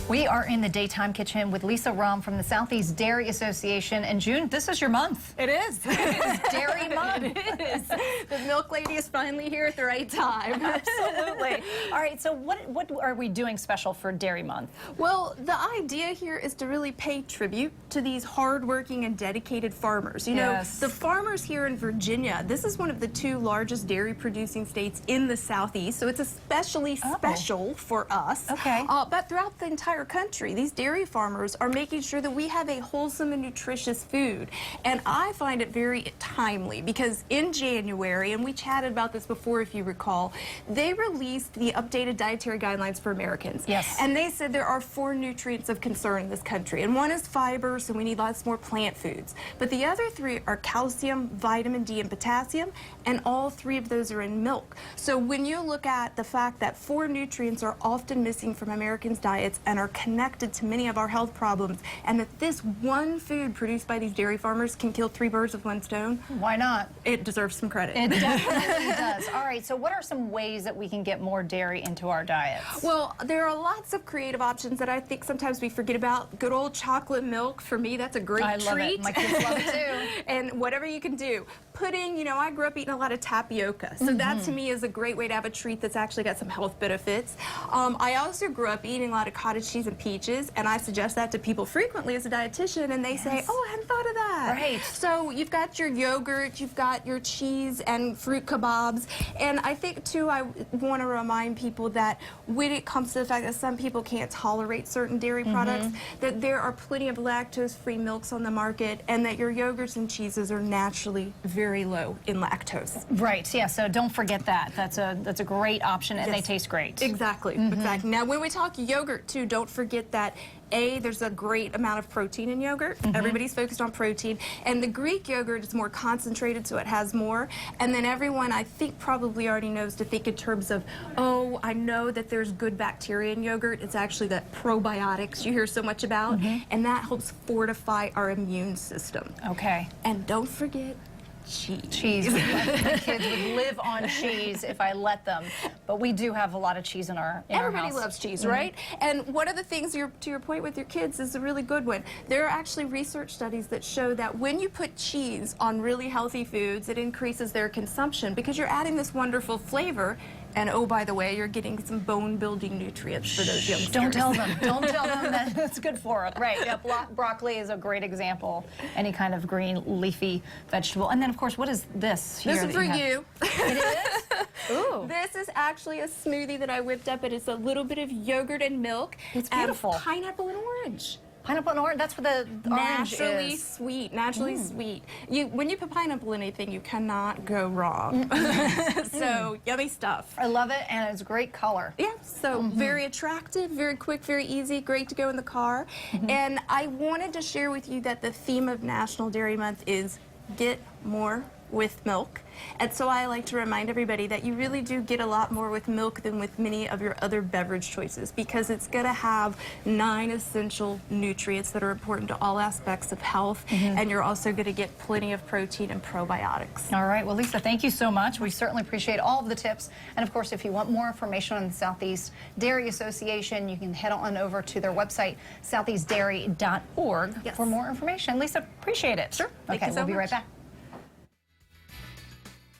We are in the Daytime Kitchen with Lisa Raum from the Southeast Dairy Association. And June, this is your month. It is. It's Dairy Month. It is. The milk lady is finally here at the right time. Absolutely. All right, so what are we doing special for Dairy Month? Well, the idea here is to really pay tribute to these hardworking and dedicated farmers. You know, the farmers here in Virginia, this is one of the 2 largest dairy producing states in the Southeast, so it's especially special for us. Okay. But throughout the entire country, these dairy farmers are making sure that we have a wholesome and nutritious food. And I find it very timely because in January, and we chatted about this before if you recall, they released the updated dietary guidelines for Americans. Yes. And they said there are 4 nutrients of concern in this country. And one is fiber, so we need lots more plant foods. But the other 3 are calcium, vitamin D, and potassium, and all 3 of those are in milk. So when you look at the fact that 4 nutrients are often missing from Americans' diets and are connected to many of our health problems, and that this one food produced by these dairy farmers can kill 3 birds with 1 stone. Why not? It deserves some credit. It definitely does. All right, so what are some ways that we can get more dairy into our diets? Well, there are lots of creative options that I think sometimes we forget about. Good old chocolate milk, for me, that's a great treat. I love it. My kids love it too. And whatever you can do. Pudding, you know, I grew up eating a lot of tapioca, so that to me is a great way to have a treat that's actually got some health benefits. I also grew up eating a lot of cottage cheese and peaches, and I suggest that to people frequently as a dietitian, and they say, oh, I hadn't thought of that. Right. So you've got your yogurt, you've got your cheese and fruit kebabs, and I think too I want to remind people that when it comes to the fact that some people can't tolerate certain dairy products, that there are plenty of lactose-free milks on the market, and that your yogurts and cheeses are naturally very low in lactose. Right, yeah, so don't forget that. That's a great option, and they taste great. Exactly, exactly. Now, when we talk yogurt, too, don't forget that there's a great amount of protein in yogurt. Everybody's focused on protein. And the Greek yogurt is more concentrated, so it has more. And then everyone, I think, probably already knows to think in terms of, oh, I know that there's good bacteria in yogurt. It's actually the probiotics you hear so much about. And that helps fortify our immune system. Okay. And don't forget cheese. Cheese. My kids would live on cheese if I let them. But we do have a lot of cheese in our house. Everybody loves cheese, right? And one of the things, to your point with your kids, is a really good one. There are actually research studies that show that when you put cheese on really healthy foods, it increases their consumption because you're adding this wonderful flavor. And oh, by the way, you're getting some bone-building nutrients for those youngsters. Don't tell them. Don't tell them that it's good for them. Right. Yeah, broccoli is a great example. Any kind of green leafy vegetable. And then, of course, what is this here? This is for you. It is? Ooh. This is actually a smoothie that I whipped up. It is a little bit of yogurt and milk. It's beautiful. And pineapple and orange. Pineapple and orange, that's what the orange naturally is. Sweet, naturally sweet. When you put pineapple in anything, you cannot go wrong. So, yummy stuff. I love it, and it's great color. Yeah, so very attractive, very quick, very easy, great to go in the car. And I wanted to share with you that the theme of National Dairy Month is get more with milk. And so I like to remind everybody that you really do get a lot more with milk than with many of your other beverage choices, because it's going to have 9 essential nutrients that are important to all aspects of health, and you're also going to get plenty of protein and probiotics. All right, well, Lisa, thank you so much. We certainly appreciate all of the tips. And of course, if you want more information on the Southeast Dairy Association, you can head on over to their website, southeastdairy.org, for more information. Lisa, appreciate it. Sure. Okay, we'll be right back.